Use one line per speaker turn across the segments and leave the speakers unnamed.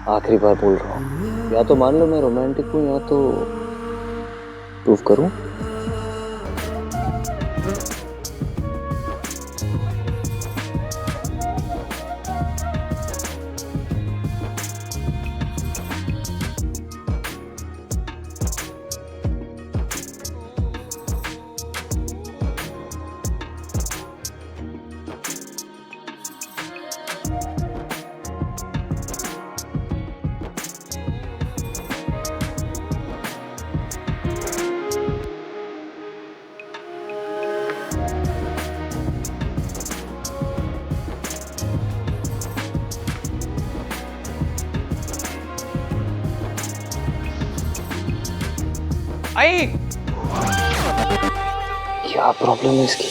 आखिरी बार बोल रहा हूँ, या तो मान लो मैं रोमांटिक हूँ या तो प्रूफ करूँ।
आई
क्या प्रॉब्लम है इसकी?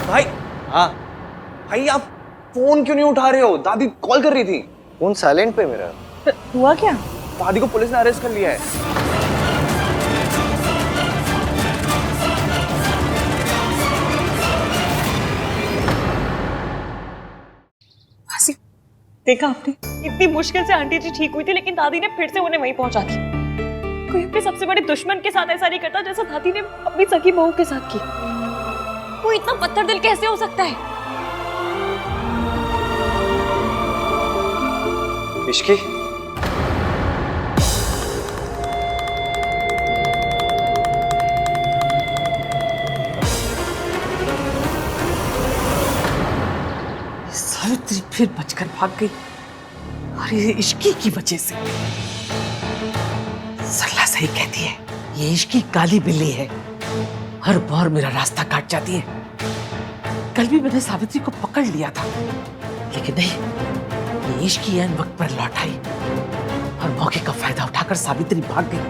भाई।
हाँ,
भाई आप फोन क्यों नहीं उठा रहे हो? दादी कॉल कर रही थी।
फोन साइलेंट पे मेरा।
हुआ क्या?
दादी को पुलिस ने अरेस्ट कर लिया है।
आसिफ, देखा आपने? इतनी मुश्किल से आंटी जी ठीक हुई थी, लेकिन दादी ने फिर से उन्हें वहीं पहुंचा दिया। कोई अपने सबसे बड़े दुश्मन के साथ ऐसा नहीं करता जैसा दादी ने अपनी सगी बहू के साथ की। वो इतना पत्थर दिल कैसे हो सकता है?
इश्की,
सावित्री फिर बचकर भाग गई और ये इश्की की वजह से। सरला सही कहती है, ये इश्की काली बिल्ली है, हर बार मेरा रास्ता काट जाती है। कल भी मैंने सावित्री को पकड़ लिया था, लेकिन नहीं, ये इश्की ऐन वक्त पर लौट आई और मौके का फायदा उठाकर सावित्री भाग गई।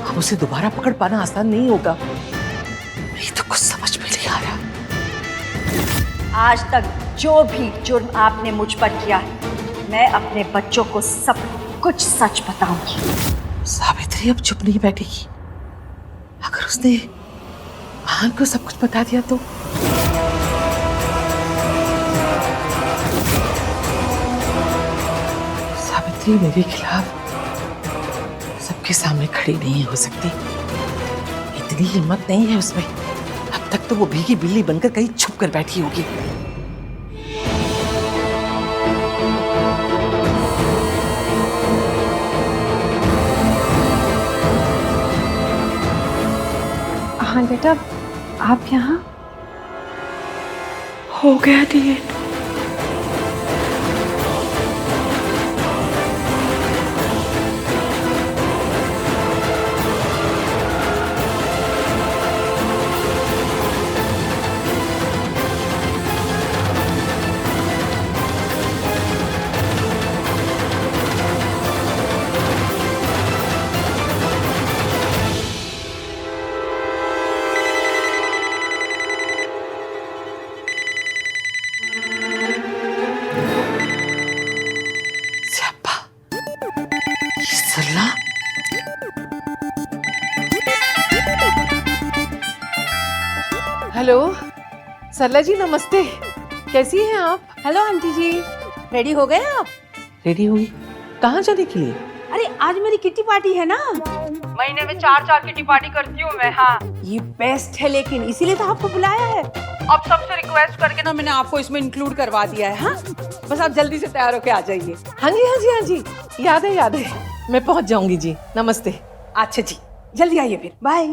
अब उसे दोबारा पकड़ पाना आसान नहीं होगा। नहीं तो कुछ समझ में नहीं आ रहा।
आज तक जो भी जुर्म आपने मुझ पर किया है, मैं अपने बच्चों को सब कुछ सच बताऊंगी।
सावित्री अब चुप नहीं बैठेगी। अगर उसने महान को सब कुछ बता दिया तो सावित्री मेरे खिलाफ सबके सामने खड़ी नहीं हो सकती। इतनी हिम्मत नहीं है उसमें। अब तक तो वो भीगी बिल्ली बनकर कहीं छुप कर बैठी होगी।
हाँ बेटा, आप यहाँ? हो गया दिए।
सरला, हेलो सरला जी, नमस्ते। कैसी हैं आप?
हेलो आंटी जी, रेडी हो गए आप?
रेडी हुई? कहाँ जाने के लिए?
अरे आज मेरी किट्टी पार्टी है ना। महीने में 4 किट्टी पार्टी करती हूँ मैं। हाँ, ये बेस्ट है, लेकिन इसीलिए तो आपको बुलाया है। अब सबसे रिक्वेस्ट करके ना मैंने आपको इसमें इंक्लूड करवा दिया है। हाँ, बस आप जल्दी से तैयार होके आ जाइए।
हाँ जी, हाँ जी, हाँ जी, याद है, याद है। मैं पहुंच जाऊंगी जी। नमस्ते।
अच्छा जी, जल्दी आइए फिर। बाय।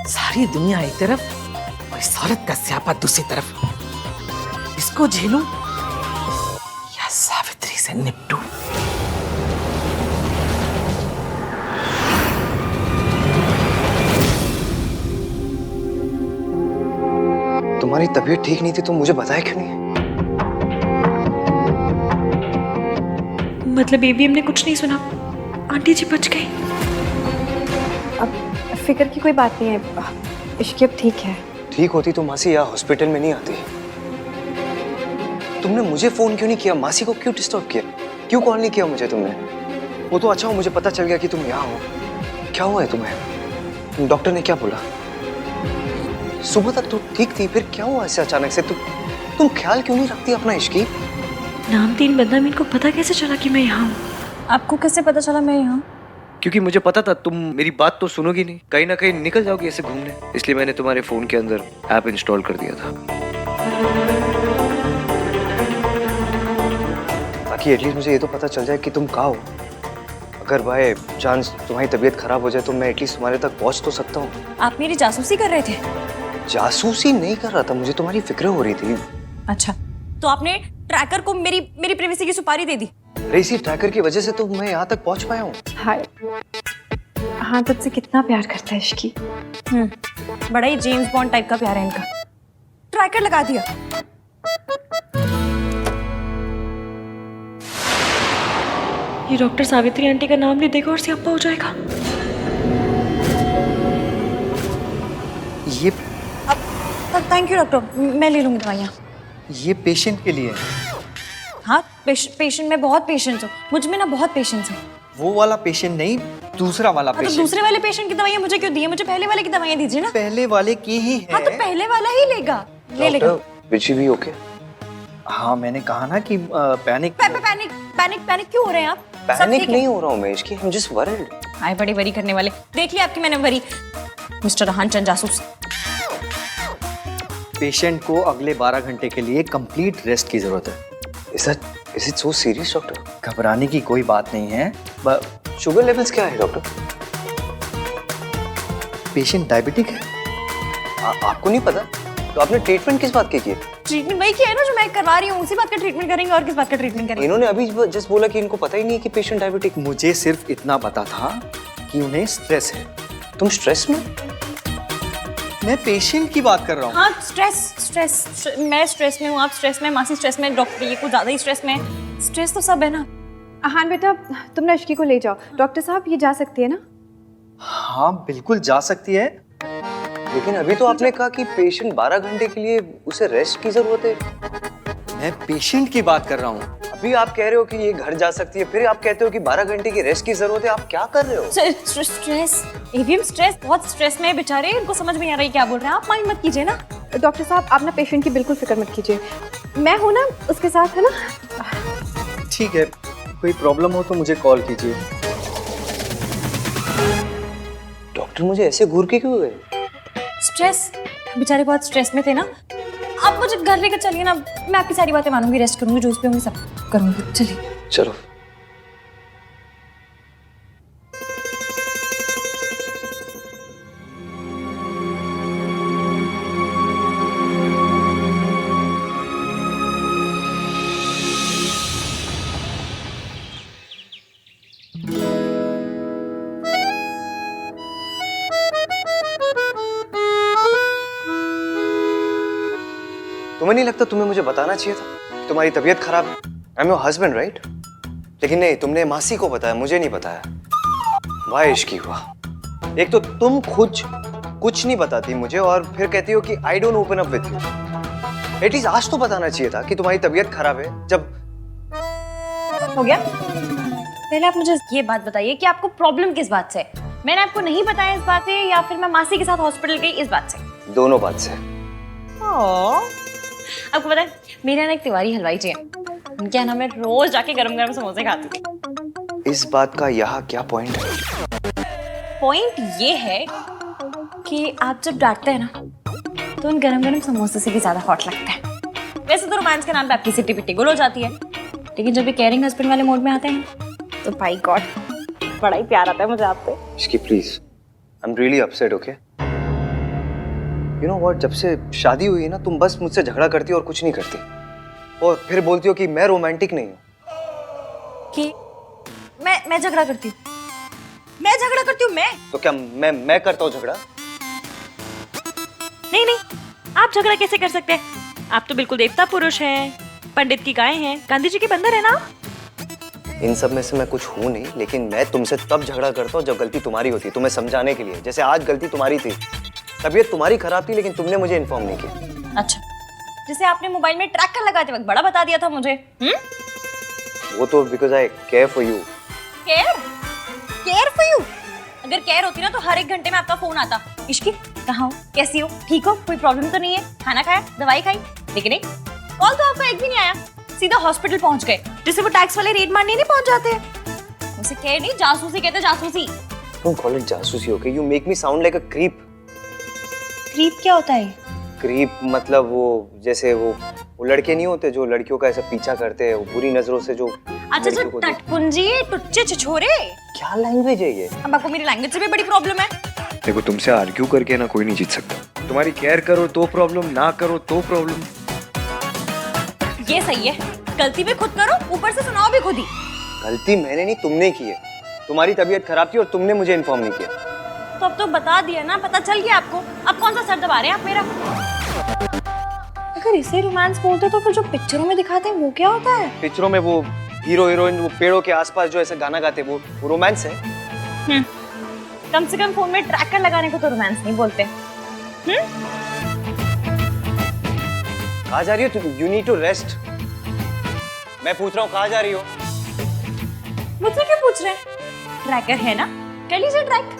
सारी दुनिया एक तरफ और इस औरत का स्यापा दूसरी तरफ। इसको झेलूं या सावित्री से निपटूं?
तुम्हारी तबीयत ठीक नहीं थी तो मुझे बताया क्यों नहीं?
मतलब एबीएम ने कुछ नहीं सुना, आंटी जी बच गई। अब फिक्र की कोई बात नहीं है, इश्की अब ठीक है।
ठीक होती तो मासी यहाँ हॉस्पिटल में नहीं आती। तुमने मुझे फोन क्यों नहीं किया? मासी को क्यों डिस्टर्ब किया? क्यों कॉल नहीं किया मुझे तुमने?
वो तो अच्छा हो मुझे पता चल गया कि तुम यहाँ हो। क्या हुआ है तुम्हें? डॉक्टर ने क्या बोला? सुबह तक तो ठीक थी, फिर क्या हुआ ऐसे अचानक से? तुम ख्याल क्यों नहीं रखती अपना इश्की?
नामतीन बदनाम, इनको पता कैसे चला कि मैं यहाँ हूँ?
आपको कैसे पता चला मैं यहाँ?
क्योंकि मुझे पता था तुम मेरी बात तो सुनोगी नहीं, कहीं ना कहीं निकल जाओगी ऐसे घूमने, इसलिए मैंने तुम्हारे फोन के अंदर ऐप इंस्टॉल कर दिया था ताकि एटलीस्ट मुझे ये तो पता चल जाए कि तुम कहाँ हो। अगर बाय चांस तुम्हारी तबीयत खराब हो जाए तो मैं एटलीस्ट तुम्हारे तक पहुंच तो सकता हूँ।
आप मेरी जासूसी कर रहे थे?
जासूसी नहीं कर रहा था, मुझे तुम्हारी फिक्र हो रही थी।
अच्छा, तो आपने ट्रैकर को मेरी प्राइवेसी की सुपारी दे दी?
अरे इसी ट्रैकर की वजह से तो मैं यहाँ तक पहुंच पाया हूँ।
हाय, हाँ तुझसे कितना प्यार करता है इश्की।
बड़ा ही जेम्स बॉन्ड टाइप का प्यार है इनका। ट्रैकर लगा दिया।
ये डॉक्टर सावित्री आंटी का नाम ले देगा और सियाप्पा हो जाएगा।
ये
थैंक यू डॉक्टर, मैं ले लूंगी दवाइयाँ।
ये पेशेंट के लिए है।
हाँ, पेशेंट में बहुत पेशेंस हो, मुझ में ना बहुत पेशेंस है।
वो वाला पेशेंट नहीं, दूसरा वाला
हाँ, तो दूसरे वाले पेशेंट की दवाइयाँ मुझे क्यों दी है? मुझे पहले वाले की दवाइयाँ दीजिए ना।
पहले वाले की ही है।
हाँ, तो पहले वाला ही लेगा, ले लेगा।
विची भी ओके? हाँ मैंने कहा ना कि पैनिक
पैनिक क्यों हो रहे हैं आप?
पैनिक नहीं हो रहा हूँ मैं इसकी, I'm just worried।
आए बड़ी वरी करने वाले, देख लिया आपकी मैंने वरी। मिस्टर रहान चंद जासूस।
पेशेंट को अगले 12 घंटे के लिए कंप्लीट रेस्ट की जरूरत है।
Is it so serious, doctor?
घबराने की कोई बात नहीं है।
शुगर लेवल्स क्या है डॉक्टर?
पेशेंट डायबिटिक है।
आपको नहीं पता? तो आपने ट्रीटमेंट किस बात की है?
ट्रीटमेंट वही किया है ना जो मैं करवा रही हूँ, उसी बात का ट्रीटमेंट करेंगे। और किस बात का ट्रीटमेंट करेंगे?
इन्होंने अभी जस्ट बोला कि इनको पता ही नहीं है कि पेशेंट डायबिटिक।
मुझे सिर्फ इतना पता था कि उन्हें स्ट्रेस है।
तुम स्ट्रेस में?
मैं पेशेंट की बात कर रहा हूँ।
हाँ, स्ट्रेस मैं स्ट्रेस में हूँ, आप स्ट्रेस में, मासी स्ट्रेस में, डॉक्टर ये कुछ ज्यादा ही स्ट्रेस में। स्ट्रेस तो सब है ना।
हाँ बेटा, तुम ना इश्की को ले जाओ। डॉक्टर साहब ये जा सकती है ना?
हाँ बिल्कुल जा सकती है।
लेकिन अभी तो आपने कहा कि पेशेंट 12 घंटे के लिए उसे रेस्ट की जरूरत है।
मैं पेशेंट की बात कर रहा हूँ।
अभी आप कह रहे हो कि ये घर जा सकती है, फिर आप कहते हो कि 12 घंटे की रेस्ट की जरूरत है। आप क्या कर रहे हो?
स्ट्रेस, एवीएम स्ट्रेस, बहुत स्ट्रेस में है बेचारे, इनको समझ में नहीं आ रही क्या बोल रहे हैं। आप माइंड मत कीजिए ना।
डॉक्टर साहब आप ना पेशेंट की बिल्कुल फिक्र मत कीजिए, मैं हूँ ना उसके साथ, है ना?
ठीक है, कोई प्रॉब्लम हो तो मुझे कॉल कीजिए।
डॉक्टर मुझे ऐसे घूर के क्यों गए?
स्ट्रेस, बेचारे बहुत स्ट्रेस में थे ना। आप मुझे घर लेकर चलिए ना, मैं आपकी सारी बातें मानूंगी, रेस्ट करूंगी, जूस पीऊंगी, सब करूंगी। चलिए
चलो। तुम्हें नहीं लगता तुम्हें मुझे बताना चाहिए था कि तुम्हारी तबीयत खराब है? I am your husband right? लेकिन नहीं, तुमने मासी को बताया, मुझे नहीं बताया। वाह इश्की हुआ। एक तो तुम खुद कुछ नहीं बताती मुझे और फिर कहती हो कि I don't open up with you. At least आज तो बताना चाहिए था कि तुम्हारी तबीयत खराब है। जब
हो गया, पहले आप मुझे ये बात बताइए कि आपको प्रॉब्लम किस बात से है? मैंने आपको नहीं बताया इस बात से, या फिर मैं मासी के साथ हॉस्पिटल गई इस बात से?
दोनों बात से।
आपको पता है मेरे यहाँ एक तिवारी हलवाई जी हैं, उनके यहाँ मैं रोज जाके गरम गरम समोसे खाती थी।
इस बात का यहाँ क्या पॉइंट है?
पॉइंट ये है कि आप जब डांटते हैं ना तो उन गरम गरम समोसे से भी ज्यादा हॉट लगता है। वैसे तो रोमांस के नाम पे आपकी सिटी पिट्टी गुल हो जाती है, लेकिन जब ये केयरिंग हस्बैंड वाले मोड में आते हैं तो भाई गॉड बड़ा ही प्यार आता है मुझे आप पे।
इसकी please, I am really upset, okay? You know what, जब से शादी हुई है ना तुम बस मुझसे झगड़ा करती हो और कुछ नहीं करती, और फिर बोलती हो कि मैं रोमांटिक नहीं हूँ।
कि मैं झगड़ा करती हूँ? मैं झगड़ा करती हूँ? मैं
तो क्या मैं करता हूँ झगड़ा?
नहीं, आप झगड़ा कैसे कर सकते हैं? आप तो बिल्कुल देवता पुरुष हैं, पंडित की गाय हैं, गांधी जी के बंदर है ना?
इन सब में से मैं कुछ हूँ नहीं, लेकिन मैं तुमसे तब झगड़ा करता हूँ जब गलती तुम्हारी होती है, तुम्हें समझाने के लिए। जैसे आज गलती तुम्हारी थी, तबीयत तुम्हारी खराब थी, लेकिन तुमने मुझे इन्फॉर्म नहीं किया।
अच्छा, जैसे आपने मोबाइल में ट्रैकर लगाते वक्त बड़ा बता दिया था मुझे।
वो तो because I care for you,
care care for you. अगर केयर होती ना तो हर 1 घंटे में आपका फोन आता, इश्की कहाँ हो, कैसी हो, ठीक हो, कोई प्रॉब्लम तो नहीं है, खाना खाया, दवाई खाई। लेकिन नहीं, कॉल तो आपका एक भी नहीं आया, सीधा हॉस्पिटल पहुंच गए, जिससे वो टैक्स वाले रेड मारने नहीं पहुंच जाते। उसे केयर नहीं, जासूसी कहते, जासूसी।
Don't call it जासूसी, okay? You make me sound like a creep.
Creep क्या होता है?
क्रीप मतलब वो जैसे वो लड़के नहीं होते जो लड़कियों का ऐसा पीछा करते हैं, वो बुरी नजरों से जो
अच्छा अच्छा, टटपुंजी, टुच्चे छिछोरे।
क्या लैंग्वेज है ये?
अब आपको मेरी लैंग्वेज से भी बड़ी प्रॉब्लम है।
देखो, तुमसे आर्ग्यू करके ना कोई नहीं जीत सकता। तुम्हारी केयर करो तो प्रॉब्लम, ना करो तो प्रॉब्लम।
ये सही है, गलती भी खुद करो, ऊपर से सुनाओ भी खुद ही।
गलती मैंने नहीं, तुमने की है। तुम्हारी तबीयत खराब थी और तुमने मुझे इन्फॉर्म नहीं किया।
तो अब तो बता दिया ना, पता चल गया आपको। अब कौन सा सर दबा रहे हैं आप मेरा? अगर इसे रोमांस बोलते तो फिर जो पिक्चरों में दिखाते हैं वो क्या होता है?
पिक्चरों में वो हीरो हीरोइन वो पेड़ों के आसपास जो ऐसा गाना गाते वो रोमांस है।
कम से कम फोन में ट्रैकर लगाने को तो रोमांस नहीं बोलते।
कहाँ जा रही हो तुम? You need to rest. मैं पूछ रहा हूँ कहाँ जा रही हो?
मुझसे क्यों पूछ रहे हैं? ट्रैकर है ना, कर लीजिए ट्रैक।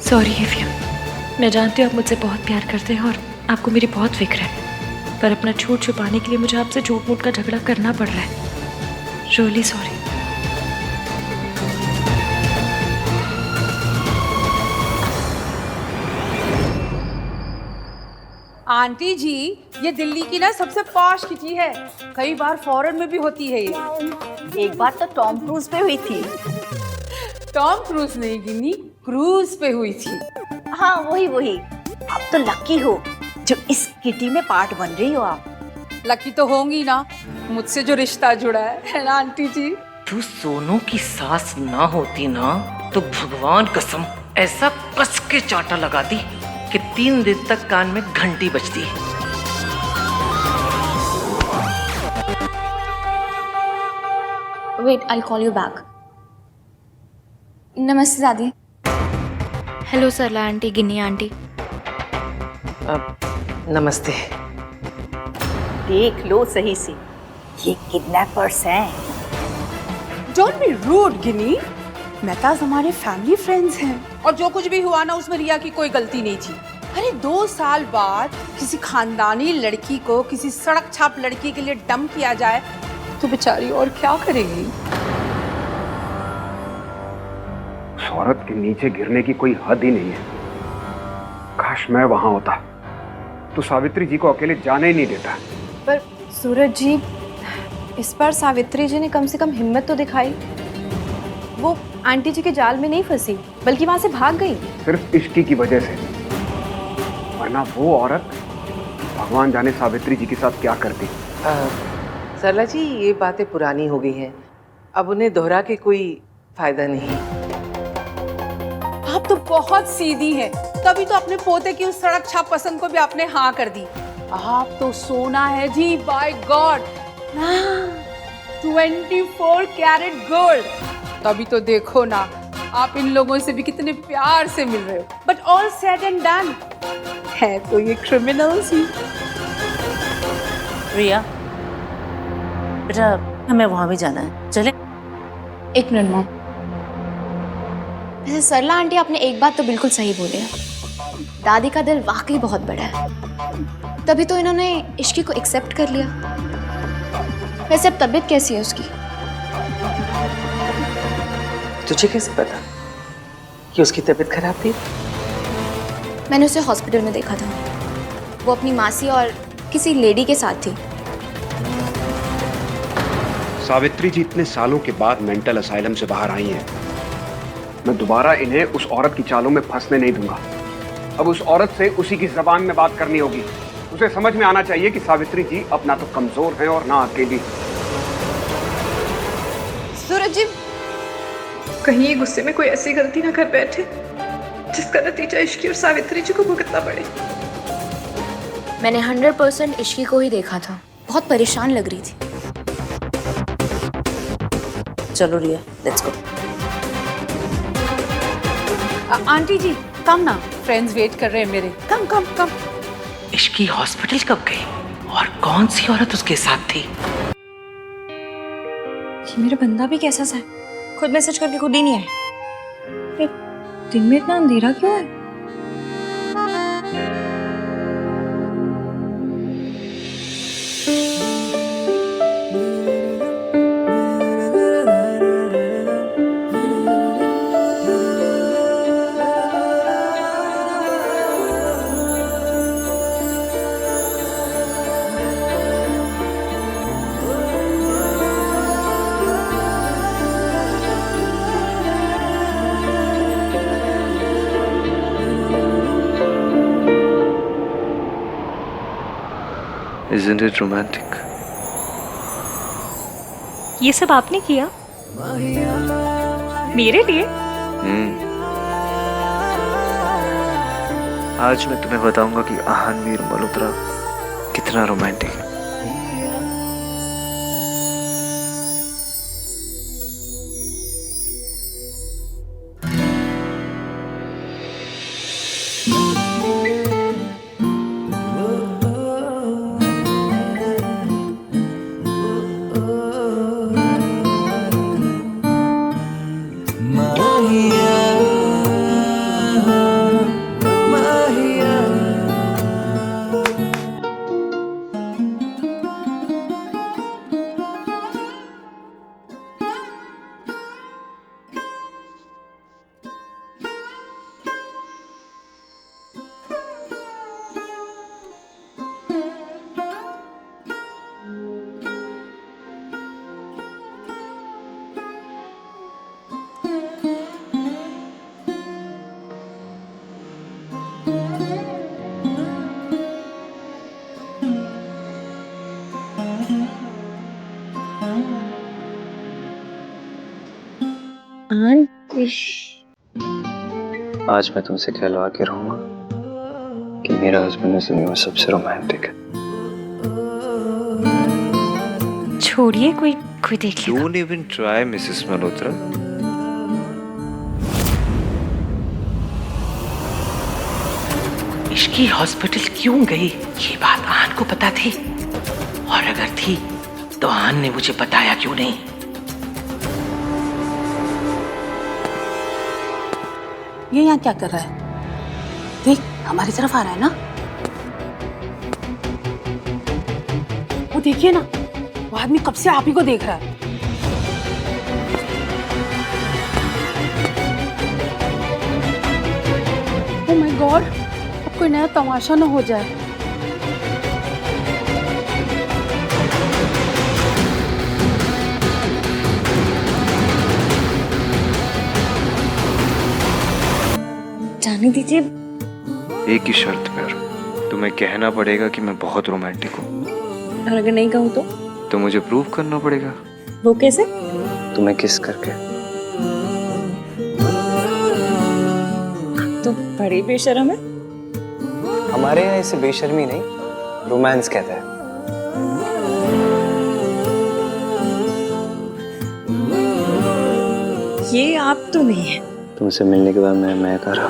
सॉरी एफियम, मैं जानती हूँ आप मुझसे बहुत प्यार करते हैं और आपको मेरी बहुत फिक्र है, पर अपना झूठ छुपाने के लिए मुझे आपसे झूठ मूठ का झगड़ा करना पड़ रहा है। Really sorry.
आंटी जी, ये दिल्ली की ना सबसे पॉश किटी है, कई बार फॉरेन में भी होती है ये।
एक बार तो टॉम क्रूज पे हुई थी।
टॉम क्रूज नहीं गिनी, क्रूज पे हुई थी।
हाँ वही वही। आप तो लकी हो जो इस किटी में पार्ट बन रही हो आप।
लकी तो होंगी ना, मुझसे जो रिश्ता जुड़ा है ना आंटी जी।
तू सोनू की सास ना होती ना तो भगवान कसम ऐसा कस के चांटा लगाती कि 3 दिन तक कान में घंटी बजती।
Wait, I call you back. नमस्ते दादी।
Hello Sarla aunty, Ginni aunty.
नमस्ते।
देख लो सही से, ये किडनैपर्स हैं।
डोंट बी रूड गिनी, मेहताज हमारे फैमिली फ्रेंड्स हैं और जो कुछ भी हुआ ना उसमें रिया की कोई गलती नहीं थी। अरे 2 साल बाद किसी खानदानी लड़की को किसी सड़क छाप लड़की के लिए डंप किया जाए तो बेचारी और क्या करेगी?
उस औरत के नीचे गिरने की कोई हद ही नहीं है। काश मैं वहां होता तो सावित्री जी को अकेले जाने ही नहीं देता।
पर सूरज जी, इस बार सावित्री जी ने कम से कम हिम्मत तो दिखाई। वो आंटी जी के जाल में नहीं फंसी बल्कि वहां से भाग गई।
सिर्फ इश्की की वजह से, वरना वो औरत भगवान जाने सावित्री जी के साथ क्या करती।
सरला जी, ये बातें पुरानी हो गई हैं, अब उन्हें दोहरा के कोई फायदा नहीं।
आप तो बहुत सीधी हैं, तभी तो अपने पोते की उस सड़क छाप पसंद को भी आपने हाँ कर दी। आप तो सोना है जी, बाय गॉड। 24 carat gold. तभी तो देखो ना, आप इन लोगों से भी कितने प्यार से मिल रहे हो। But all said and done, है तो ये क्रिमिनल्स ही।
रिया बेटा, हमें वहां भी जाना है, चले?
1 मिनट मॉम। वैसे सरला आंटी, आपने एक बात तो बिल्कुल सही बोली है, दादी का दिल वाकई बहुत बड़ा है, तभी तो इन्होंने इश्की को एक्सेप्ट कर लिया। वैसे अब तबीयत कैसी है उसकी?
तुझे कैसे पता कि उसकी तबीयत खराब थी?
मैंने उसे हॉस्पिटल में देखा था, वो अपनी मासी और किसी लेडी के साथ थी।
सावित्री जी इतने सालों के बाद मेंटल असाइलम से बाहर आई हैं। मैं दोबारा इन्हें उस औरत की चालों में फंसने नहीं दूंगा। अब उस औरत से उसी की जबान में बात करनी होगी। उसे समझ में आना चाहिए कि सावित्री जी अब ना तो कमजोर हैं और ना अकेली।
सूरज जी,
कहीं ये गुस्से में कोई ऐसी गलती ना कर बैठे जिसका नतीजा इश्की और सावित्री जी को भुगतना पड़े।
मैंने 100% इश्की को ही देखा था, बहुत परेशान लग रही थी।
चलो रिया, लेट्स गो।
आंटी जी कम ना, फ्रेंड्स वेट कर रहे हैं मेरे। कम कम कम।
इश्की हॉस्पिटल कब गई और कौन सी औरत उसके साथ थी?
ये मेरा बंदा भी कैसा सा है, खुद मैसेज करके खुद ही नहीं आए। ये दिन में इतना अंधेरा क्यों है?
Isn't it romantic?
ये सब आपने किया मेरे लिए?
आज मैं तुम्हें बताऊंगा कि आहानवीर मल्होत्रा कितना रोमांटिक है। आज मैं तुमसे कहलवा के रहूंगा कि मेरा हस्बैंड इस दुनिया में सबसे रोमांटिक है।
छोड़िए, कोई देख लेगा।
Don't even try, Mrs Malhotra.
Ishki hospital क्यों गई ये बात आन को पता थी, और अगर थी तो आन ने मुझे बताया क्यों नहीं?
ये यहाँ क्या कर रहा है? देख, हमारी तरफ आ रहा है ना। वो देखिए ना, वो आदमी कब से आप ही को देख रहा है। ओह माय गॉड, अब कोई नया तमाशा ना हो जाए।
जाने दीजिए।
एक ही शर्त पर, तुम्हें कहना पड़ेगा कि मैं बहुत रोमांटिक हूँ।
और अगर नहीं कहूँ
तो मुझे प्रूव करना पड़ेगा।
वो कैसे?
तुम्हें किस करके।
तो बड़ी बेशर्म है।
हमारे यहाँ इसे बेशर्मी नहीं, रोमांस कहते हैं।
ये आप तो नहीं है।
तुमसे मिलने के बाद मैं करा,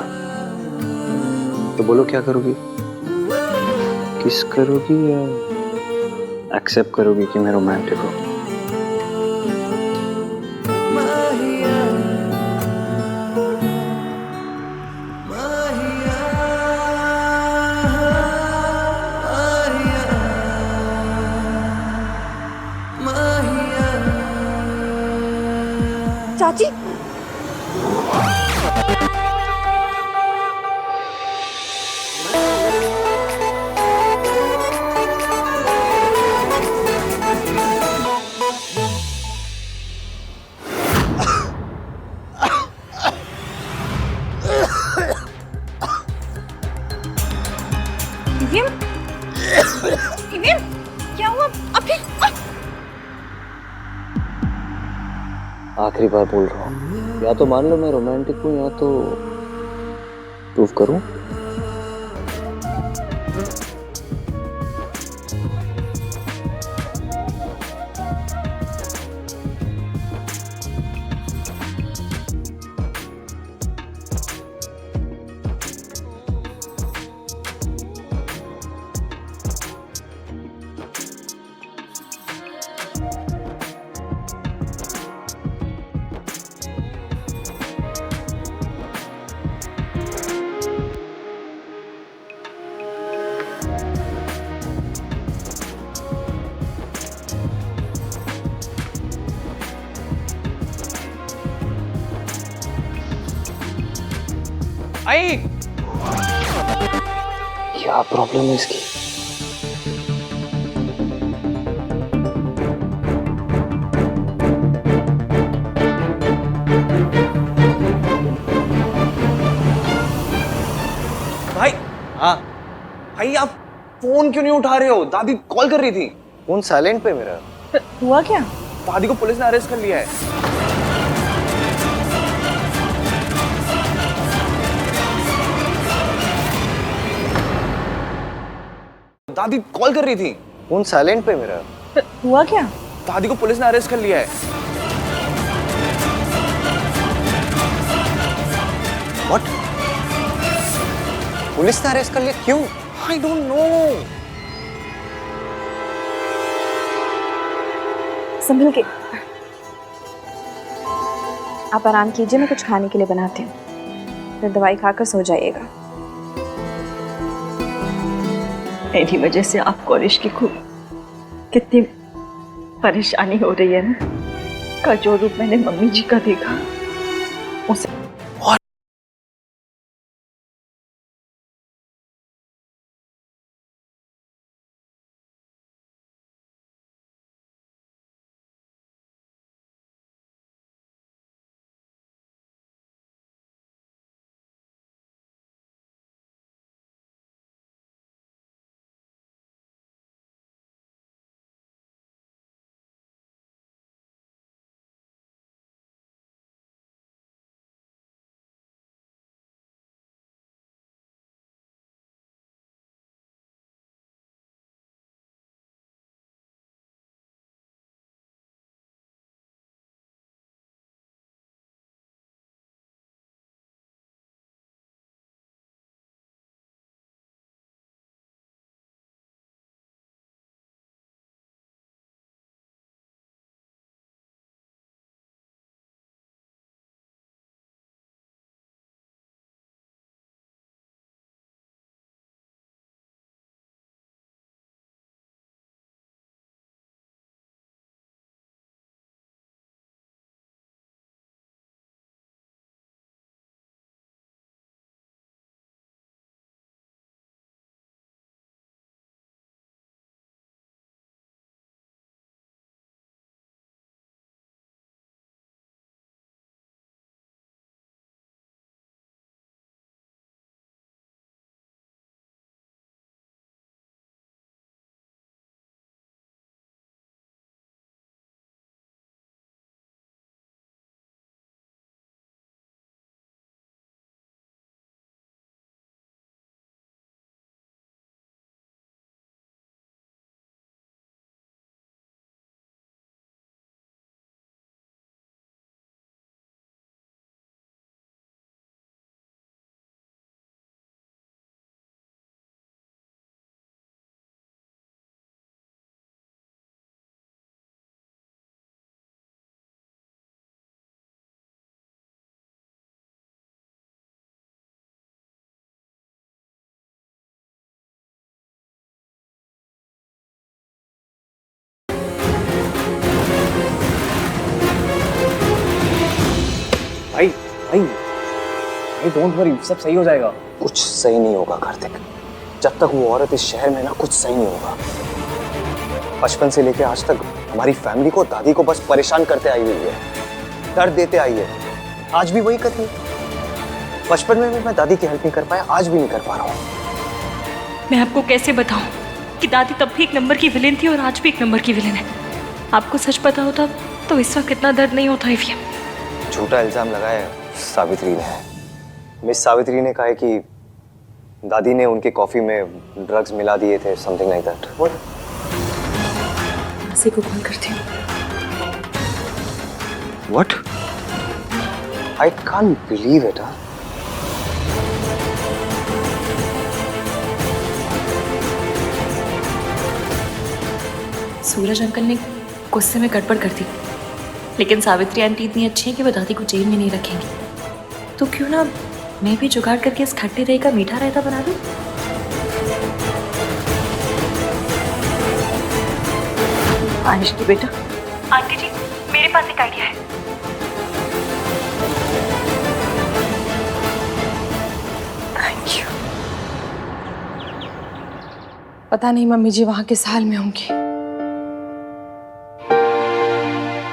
तो बोलो क्या करोगी? किस करोगी या एक्सेप्ट करोगी कि मैं रोमांटिक हूँ?
चाची,
क्या हुआ? अभी
आखिरी बार बोल रहा हूँ, या तो मान लो मैं रोमांटिक हूँ या तो प्रूव करूँ।
आई
क्या प्रॉब्लम है इसकी?
भाई। हाँ भाई, आप फोन क्यों नहीं उठा रहे हो? दादी कॉल कर रही थी। फोन साइलेंट पे मेरा।
हुआ क्या?
दादी को पुलिस ने अरेस्ट कर लिया है। दादी कॉल कर रही थी। फोन साइलेंट पे मेरा।
हुआ क्या?
दादी को पुलिस ने अरेस्ट कर लिया है। What? पुलिस ने अरेस्ट कर लिया? क्यों? I don't know.
संभल के। आप आराम कीजिए, मैं कुछ खाने के लिए बनाती हूँ, फिर दवाई खाकर सो जाइएगा।
मेरी वजह से आपको और इश्की को कितनी परेशानी हो रही है ना। का जो रूप मैंने मम्मी जी का देखा उसे
भाई भाई भाई डोंट वरी, सब सही हो जाएगा।
कुछ सही नहीं होगा कार्तिक। जब तक वो औरत इस शहर में ना, कुछ सही नहीं होगा। बचपन से लेके आज तक हमारी फैमिली को, दादी को बस परेशान करते आई हुई है, दर्द देते आई है। आज भी वही कर रही है। बचपन में भी मैं दादी की हेल्प नहीं कर पाया, आज भी नहीं कर पा रहा हूँ।
मैं आपको कैसे बताऊं कि दादी तब भी एक नंबर की विलेन थी और आज भी एक नंबर की विलेन है। आपको सच पता होता तो इस वक्त इतना दर्द नहीं होता है।
झूठा इल्जाम लगाया सावित्री ने। मिस सावित्री ने कहा है कि दादी ने उनके कॉफी में ड्रग्स मिला दिए थे, समथिंग लाइक दैट।
मासी को कॉल करती हूँ।
What? I can't believe it.
Suraj uncle ने गुस्से में गड़बड़ कर दी, लेकिन सावित्री आंटी इतनी अच्छी है कि वो दादी को जेल में नहीं रखेंगी। तो क्यों ना मैं भी जुगाड़ करके इस खट्टे दही का मीठा रायता बना दूं?
आनिश की बेटा।
आंटी जी, मेरे पास एक आइडिया है।
पता नहीं मम्मी जी वहां किस हाल में होंगी।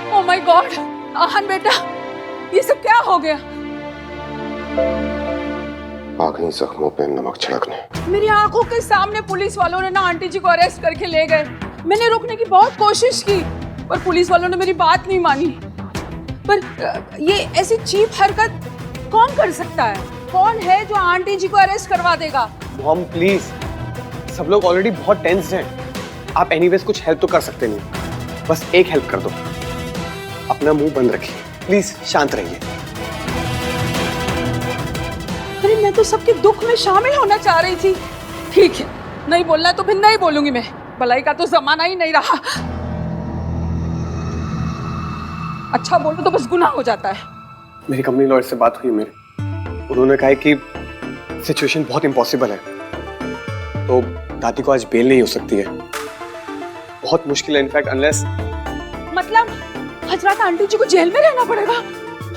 ओह माय गॉड, आहन बेटा, ये सब क्या हो गया?
आ गई जख्मों पे नमक छिड़कने।
मेरी आंखों के सामने पुलिस वालों ने ना आंटी जी को अरेस्ट करके ले गए। मैंने रोकने की बहुत कोशिश की पर पुलिस वालों ने मेरी बात नहीं मानी। पर ये ऐसी चीप हरकत कौन कर सकता है? कौन है जो आंटी जी को अरेस्ट करवा देगा?
मॉम प्लीज, सब लोग ऑलरेडी बहुत टेंस्ड हैं। आप एनीवेज कुछ हेल्प तो कर सकते नहीं, बस एक हेल्प कर दो, अपना मुंह बंद रखिए प्लीज, शांत रहिए।
अरे मैं तो सबके दुख में शामिल होना चाह रही थी। ठीक है, नहीं बोलना तो फिर नहीं बोलूंगी मैं, भलाई का तो जमाना ही नहीं रहा। अच्छा बोलो तो बस गुनाह हो जाता है।
मेरी कंपनी लॉयर से बात हुई मेरे, उन्होंने कहा है कि सिचुएशन बहुत इम्पॉसिबल है, तो दादी को आज बेल नहीं हो सकती है, बहुत मुश्किल है इनफैक्ट, अनलेस।
मतलब हजरत आंटी जी को जेल में रहना पड़ेगा?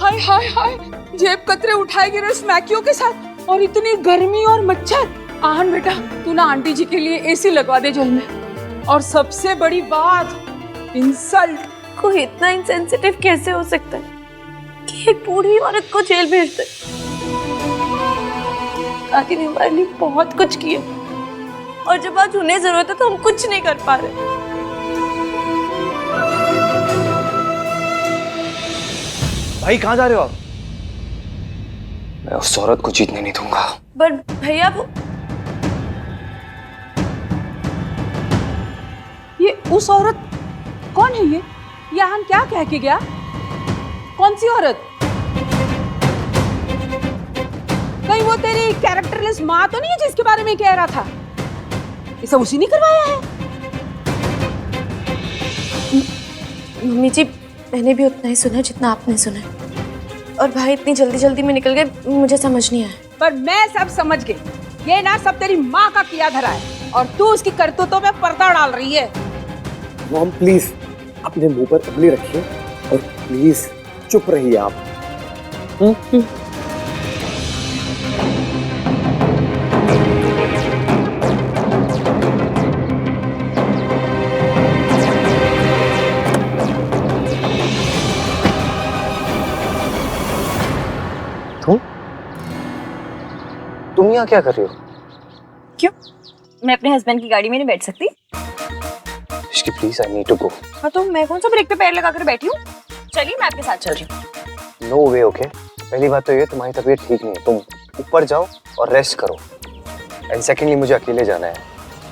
हाय हाय हाय, जेब कतरे उठाएगी रस्मैकियों के साथ, और इतनी गर्मी और मच्छर। आहन बेटा, तू ना आंटी जी के लिए एसी लगवा दे जेल में। और सबसे बड़ी बात, इंसल्ट।
कोई इतना इंसेंसिटिव कैसे हो सकता है कि एक बूढ़ी औरत को जेल भेज दे? दादी ने हमारे लिए बहुत कुछ किया और जब आज उन्हें जरूरत है तो हम कुछ नहीं कर पा रहे।
भाई कहाँ जा रहे हो आप? मैं उस औरत को जीतने नहीं दूंगा।
बट भैया वो,
ये उस औरत कौन है? ये आहन क्या कह के गया? कौन सी औरत? कहीं वो तेरी कैरेक्टरलेस माँ तो नहीं है जिसके बारे में कह रहा था? ये सब उसी ने करवाया है?
मम्मी जी, मैंने भी उतना ही सुना जितना आपने सुना, और भाई इतनी जल्दी जल्दी में निकल गए, मुझे समझ नहीं आया।
पर मैं सब समझ गई। ये ना सब तेरी माँ का किया धरा है और तू उसकी करतूतों में पर्दा डाल रही है।
मॉम प्लीज अपने मुंह पर उंगली रखिए और प्लीज चुप रहिए आप।
तुम यहाँ क्या कर रही हो?
क्यों? मैं अपने हस्बैंड की गाड़ी में नहीं बैठ सकती?
Ishki please, I need to go.
हाँ तो मैं कौन सा ब्रेक पे पैर लगाकर बैठी हूँ? चलिए मैं आपके साथ चल रही हूँ।
नो वे, ओके। पहली बात तो ये, तुम्हारी तबीयत ठीक नहीं है, तुम ऊपर जाओ और रेस्ट करो। एंड सेकेंडली, मुझे अकेले जाना है,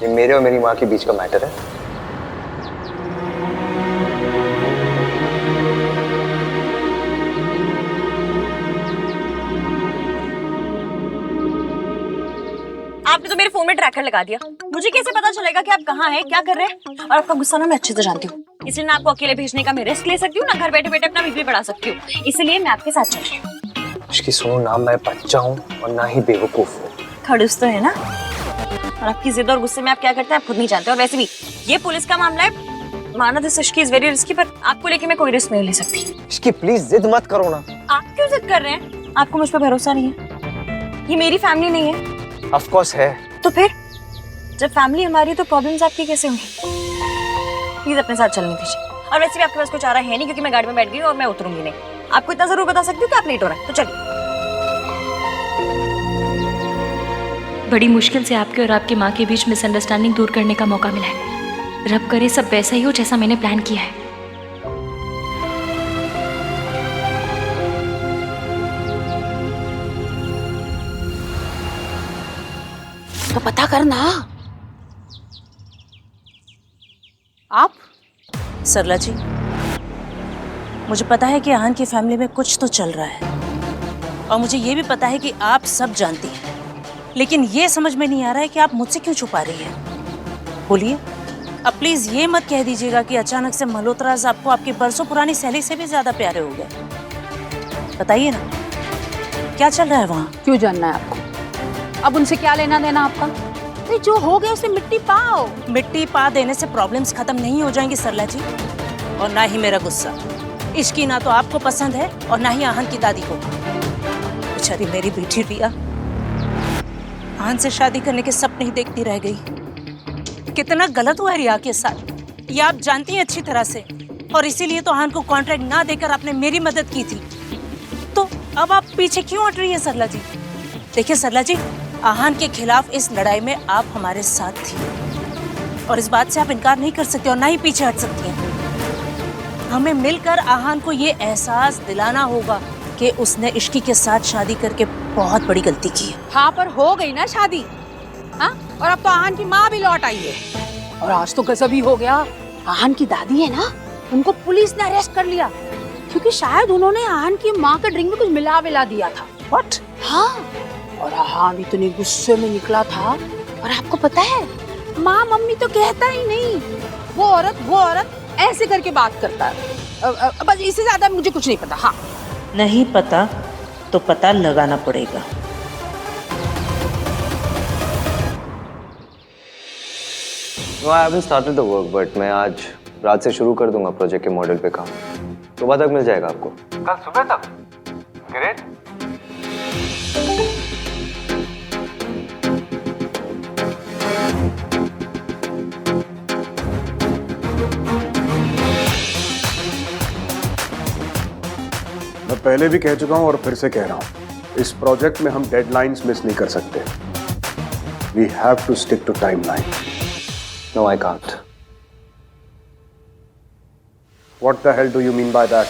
ये मेरे और मेरी माँ के बीच का मैटर है।
आपने तो मेरे फोन में ट्रैकर लगा दिया, मुझे कैसे पता चलेगा कि आप कहाँ हैं, क्या कर रहे हैं? और आपका गुस्सा ना मैं अच्छे से जानती हूँ, इसलिए ना आपको अकेले भेजने का मैं रिस्क ले सकती हूँ, ना घर बैठे बैठे अपना बीपी बढ़ा सकती हूँ, इसलिए मैं आपके साथ चल रही हूँ।
इसकी सुनो, ना मैं बच्चा हूँ और ना ही बेवकूफ हूँ।
खड़ूस तो है ना, और आपकी जिद और गुस्से में आप क्या करते हैं आप खुद नहीं जानते। और वैसे भी ये पुलिस का मामला है, माना this Ishki is very risky, पर आपको लेके मैं कोई रिस्क नहीं ले सकती।
इसकी प्लीज जिद मत करो ना।
आप क्यों जिद कर रहे हैं? आपको मुझ पर भरोसा नहीं है? ये मेरी फैमिली नहीं है?
ऑफ कोर्स है।
तो फिर जब फैमिली हमारी तो प्रॉब्लम्स आपकी कैसे होंगी? प्लीज अपने साथ चलने दीजिए। और वैसे भी आपके पास कुछ आ रहा है नहीं, क्योंकि मैं गाड़ी में बैठ गई और मैं उतरूंगी नहीं। आपको इतना जरूर बता सकती हूँ कि आप लेट हो रहे हैं, तो चलिए।
बड़ी मुश्किल से आपके और आपकी माँ के बीच मिसअंडरस्टैंडिंग दूर करने का मौका मिला है। रब करे सब वैसा ही हो जैसा मैंने प्लान किया है।
तो पता करना। आप?
सरला जी, मुझे पता है कि आहन की फैमिली में कुछ तो चल रहा है, और मुझे ये भी पता है कि आप सब जानती हैं, लेकिन ये समझ में नहीं आ रहा है कि आप मुझसे क्यों छुपा रही हैं। बोलिए, अब प्लीज ये मत कह दीजिएगा कि अचानक से मल्होत्राज आपको आपकी बरसों पुरानी सहेली से भी ज्यादा प्यारे हो गए। बताइए ना, क्या चल रहा है वहाँ?
क्यों जानना है आपको? अब उनसे क्या लेना देना आपका? नहीं, जो हो गया उसे मिट्टी पाओ।
मिट्टी पा देने से प्रॉब्लम्स खत्म नहीं हो जाएंगी सरला जी, और ना ही मेरा गुस्सा। इश्की ना तो आपको पसंद है और ना ही आहन की दादी को। बेचारी मेरी बेटी रिया आहन से शादी करने के सपने ही देखती रह गई। कितना गलत हुआ है रिया के साथ, ये आप जानती हैं अच्छी तरह से, और इसीलिए तो आहान को कॉन्ट्रैक्ट ना देकर आपने मेरी मदद की थी। तो अब आप पीछे क्यों हट रही है सरला जी? देखिए सरला जी, आहान के खिलाफ इस लड़ाई में आप हमारे साथ थी और इस बात से आप इनकार नहीं कर सकते और ना ही पीछे हट सकती हैं। हमें मिलकर आहान को ये एहसास दिलाना होगा कि उसने इश्की के साथ शादी करके बहुत बड़ी गलती की है।
हाँ, पर हो गई ना शादी। हाँ, और अब तो आहान की माँ भी लौट आई है। और आज तो गजब ही हो गया, आहान की दादी है ना, उनको पुलिस ने अरेस्ट कर लिया क्योंकि शायद उन्होंने आहान की माँ के ड्रिंक में कुछ मिला विला दिया था। व्हाट? हाँ, और आहान इतने गुस्से में निकला था। और आपको पता है, माँ मम्मी तो कहता ही नहीं, वो औरत ऐसे करके बात करता है। बस इससे ज्यादा मुझे कुछ नहीं पता। हाँ,
नहीं पता तो पता लगाना पड़ेगा।
No, I haven't started the work, but मैं आज रात से शुरू कर दूंगा प्रोजेक्ट के मॉडल पे काम। सुबह तक मिल जाएगा आपको।
कल सुबह तक? ग्रेट।
मैं पहले भी कह चुका हूं और फिर से कह रहा हूं, इस प्रोजेक्ट में हम डेडलाइंस मिस नहीं कर सकते। We have to stick to timeline.
No, I can't.
What the hell do you mean by that?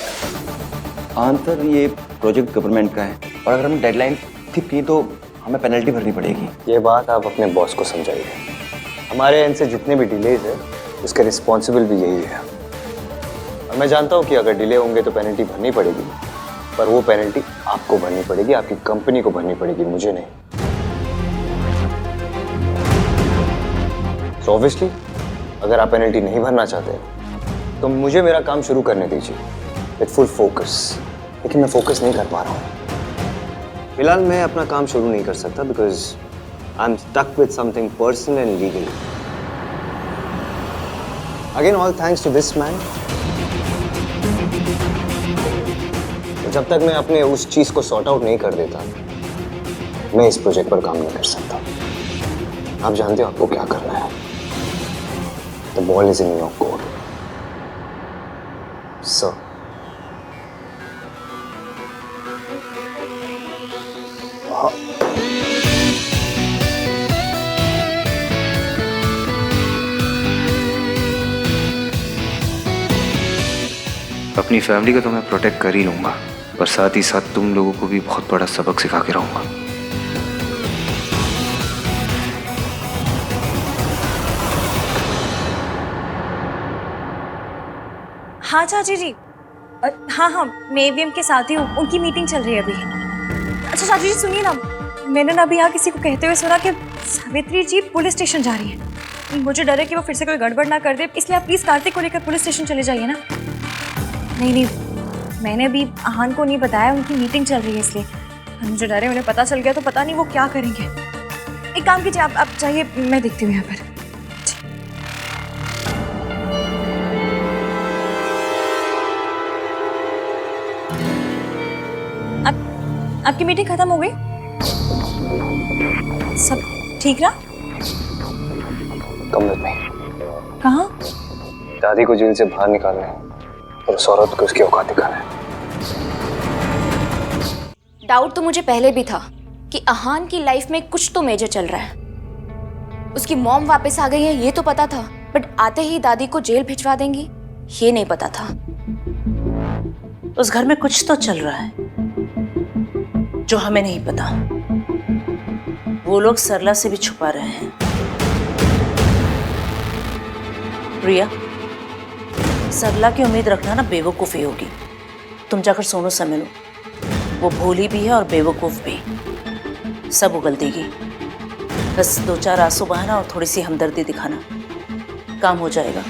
Answer, ये प्रोजेक्ट गवर्नमेंट का है और अगर हम डेडलाइन स्किप की तो हमें पेनल्टी भरनी पड़ेगी। ये बात आप अपने बॉस को समझाइए। हमारे एंड से जितने भी डिलेज है उसके रिस्पॉन्सिबल भी यही है। और मैं जानता हूँ कि अगर डिले होंगे तो पेनल्टी भरनी पड़ेगी, पर वो पेनल्टी आपको भरनी पड़ेगी, आपकी कंपनी को भरनी पड़ेगी, मुझे नहीं। So obviously, अगर आप पेनल्टी नहीं भरना चाहते तो मुझे मेरा काम शुरू करने दीजिए विद फुल फोकस। लेकिन मैं फोकस नहीं कर पा रहा हूँ। फिलहाल मैं अपना काम शुरू नहीं कर सकता because I am stuck with something personal and legal. Again all thanks to this man. जब तक मैं अपने उस चीज को सॉर्ट आउट नहीं कर देता, मैं इस प्रोजेक्ट पर काम नहीं कर सकता। आप जानते हो आपको क्या करना है। The ball is in your court, sir.
अपनी फैमिली को तो मैं प्रोटेक्ट कर ही लूंगा, पर साथ ही साथ तुम लोगों को भी बहुत बड़ा सबक सिखा के रहूंगा।
हाँ चाची जी, हाँ मैं AVM के साथ ही हूँ, उनकी मीटिंग चल रही है अभी। अच्छा चाची जी सुनिए ना, मैंने ना अभी यहाँ किसी को कहते हुए सुना कि सावित्री जी पुलिस स्टेशन जा रही है। मुझे डर है कि वो फिर से कोई गड़बड़ ना कर दे, इसलिए आप प्लीज़ कार्तिक को लेकर पुलिस स्टेशन चले जाइए ना। नहीं, मैंने अभी आहान को नहीं बताया, उनकी मीटिंग चल रही है इसलिए। मुझे डर है उन्हें पता चल गया तो पता नहीं वो क्या करेंगे। एक काम कीजिए, आप चाहिए, मैं देखती हूँ यहाँ पर। आपकी मीटिंग खत्म हो गई? सब ठीक रहा?
कम में
कहाँ?
दादी को जेल से बाहर निकालना है और उस औरत को उसकी औकात दिखाना है।
डाउट तो मुझे पहले भी था कि आहान की लाइफ में कुछ तो मेजर चल रहा है। उसकी मॉम वापस आ गई है ये तो पता था, बट आते ही दादी को जेल भिजवा देंगी ये नहीं पता था।
उस घर में कुछ तो चल रहा है जो हमें नहीं पता। वो लोग सरला से भी छुपा रहे हैं। प्रिया, सरला की उम्मीद रखना ना बेवकूफ़ी होगी। तुम जाकर सोनू से मिलो, वो भोली भी है और बेवकूफ़ भी। सब उगल देगी। बस 2-4 आंसू बहाना और थोड़ी सी हमदर्दी दिखाना, काम हो जाएगा।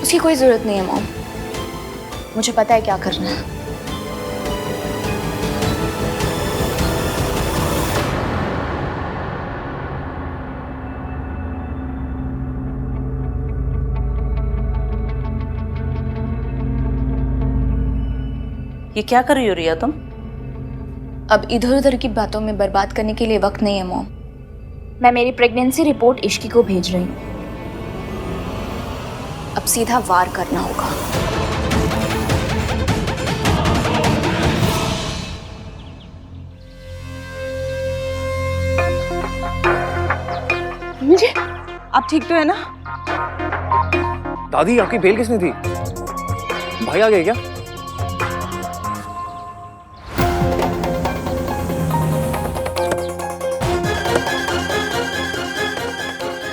उसकी कोई जरूरत नहीं है मॉम, मुझे पता है क्या करना है।
ये क्या कर रही हो रिया तुम?
अब इधर उधर की बातों में बर्बाद करने के लिए वक्त नहीं है मॉम। मैं मेरी प्रेगनेंसी रिपोर्ट इश्की को भेज रही हूँ। अब सीधा वार करना होगा।
मुझे आप ठीक तो है ना?
दादी आपकी बेल किसने दी? भाई आ गए क्या?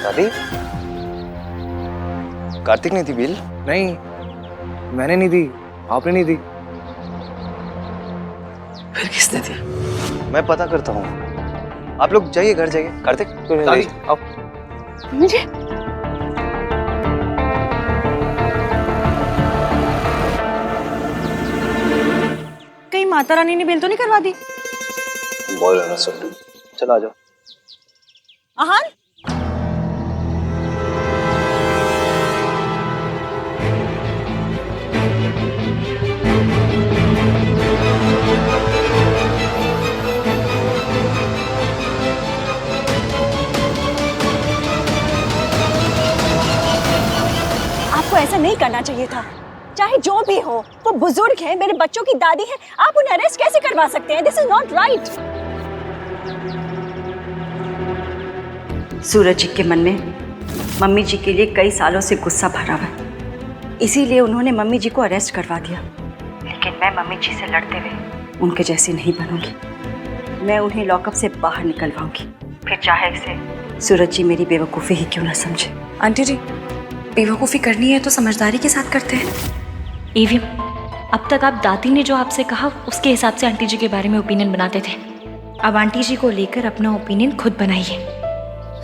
दादी, कार्तिक ने दी बेल? नहीं, मैंने नहीं दी, आपने नहीं दी।
फिर किसने दी?
मैं पता करता हूँ। आप लोग जाइए, घर जाइए। कार्तिक, दादी आओ।
मुझे कहीं माता रानी ने बेल तो नहीं करवा दी?
बोल रहा सुन, चलो आ जाओ।
आहान,
आपको ऐसा नहीं करना चाहिए था। चाहे जो भी हो, वो बुजुर्ग है, मेरे बच्चों की दादी है, आप उन्हें अरेस्ट कैसे करवा सकते हैं? This is not right. Suraj ji के मन में मम्मी जी के लिए कई सालों से गुस्सा भरा हुआ है, इसीलिए उन्होंने मम्मी जी को अरेस्ट करवा दिया। लेकिन मैं मम्मी जी से लड़ते हुए उनके जैसी नहीं बनूंगी। मैं उन्हें लॉकअप से बाहर निकलवाऊंगी, फिर चाहे इसे सूरज जी मेरी बेवकूफ़ी ही क्यों ना समझे।
आंटी जी, बेवकूफ़ी करनी है तो समझदारी के साथ करते हैं। एवीएम, अब तक आप दादी ने जो आपसे कहा उसके हिसाब से आंटी जी के बारे में ओपिनियन बनाते थे। अब आंटी जी को लेकर अपना ओपिनियन खुद बनाइए।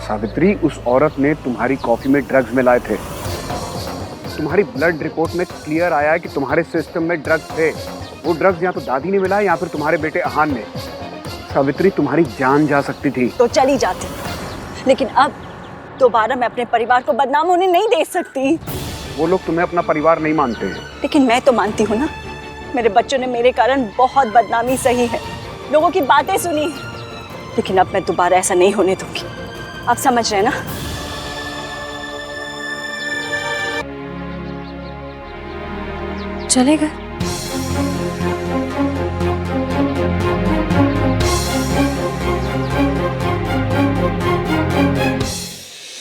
सावित्री, उस औरत ने तुम्हारी कॉफी में ड्रग्स मिलाए थे। तुम्हारी ब्लड रिपोर्ट में क्लियर आया है कि तुम्हारे सिस्टम में ड्रग्स थे। वो ड्रग्स या तो दादी ने मिलाए या फिर तुम्हारे बेटे आहान ने। सावित्री, तुम्हारी जान जा सकती थी।
तो चली जाती, लेकिन अब दोबारा मैं अपने परिवार को बदनाम होने नहीं दे सकती।
वो लोग तुम्हें अपना परिवार नहीं मानते।
लेकिन मैं तो मानती हूँ ना। मेरे बच्चों ने मेरे कारण बहुत बदनामी सही है, लोगों की बातें सुनी, लेकिन अब मैं दोबारा ऐसा नहीं होने दूंगी। आप समझ रहे हैं ना?
चलेगा।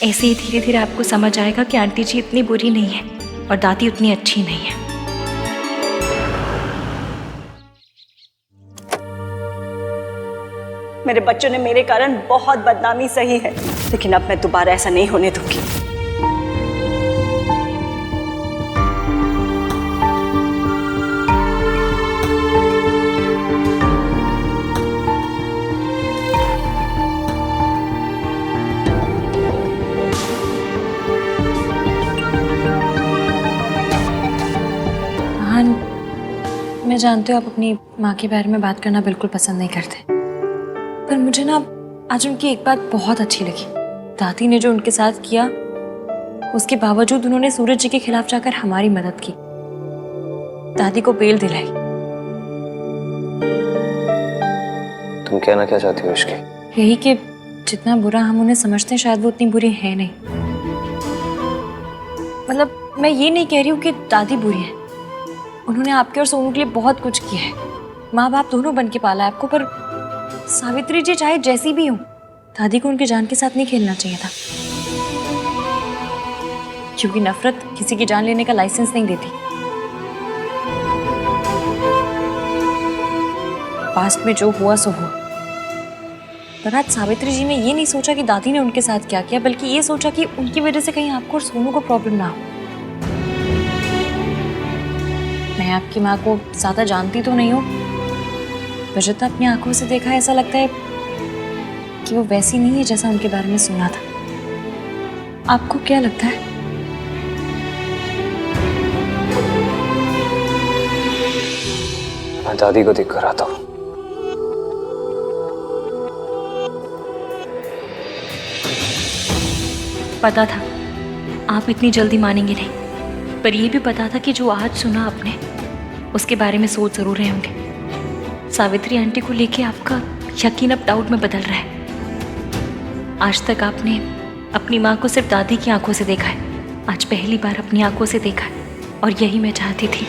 ऐसे ही धीरे धीरे आपको समझ आएगा कि आंटी जी इतनी बुरी नहीं है और दादी उतनी अच्छी नहीं है।
मेरे बच्चों ने मेरे कारण बहुत बदनामी सही है, लेकिन अब मैं दोबारा ऐसा नहीं होने दूंगी।
मैं जानती हूँ आप अपनी माँ के बारे में बात करना बिल्कुल पसंद नहीं करते, पर मुझे ना आज उनकी एक बात बहुत अच्छी लगी। दादी ने जो उनके साथ किया, उसके बावजूद उन्होंने सूरज जी के खिलाफ जाकर हमारी मदद की, दादी को बेल दिलाई।
तुम कहना क्या चाहती हो इश्की?
यही कि जितना बुरा हम उन्हें समझते हैं शायद वो उतनी बुरी है नहीं। मतलब मैं ये नहीं कह रही हूँ कि दादी बुरी है, उन्होंने आपके और सोनू के लिए बहुत कुछ किया है, माँ बाप दोनों बन के पाला है आपको। पर सावित्री जी चाहे जैसी भी हो, दादी को उनकी जान के साथ नहीं खेलना चाहिए था, क्योंकि नफरत किसी की जान लेने का लाइसेंस नहीं देती। पास्ट में जो हुआ सो हुआ, पर आज सावित्री जी ने ये नहीं सोचा कि दादी ने उनके साथ क्या किया, बल्कि ये सोचा कि उनकी वजह से कहीं आपको और सोनू को प्रॉब्लम ना हो। मैं आपकी माँ को ज्यादा जानती तो नहीं हूँ, पर जितना अपनी आंखों से देखा है ऐसा लगता है कि वो वैसी नहीं है जैसा उनके बारे में सुना था। आपको क्या लगता है?
मैं दादी को देख कर आता हूँ।
पता था आप इतनी जल्दी मानेंगे नहीं, पर यह भी पता था कि जो आज सुना आपने उसके बारे में सोच जरूर रहे होंगे। सावित्री आंटी को लेके आपका यकीन अब डाउट में बदल रहा है। आज तक आपने अपनी माँ को सिर्फ दादी की आंखों से देखा है, आज पहली बार अपनी आंखों से देखा है, और यही मैं चाहती थी।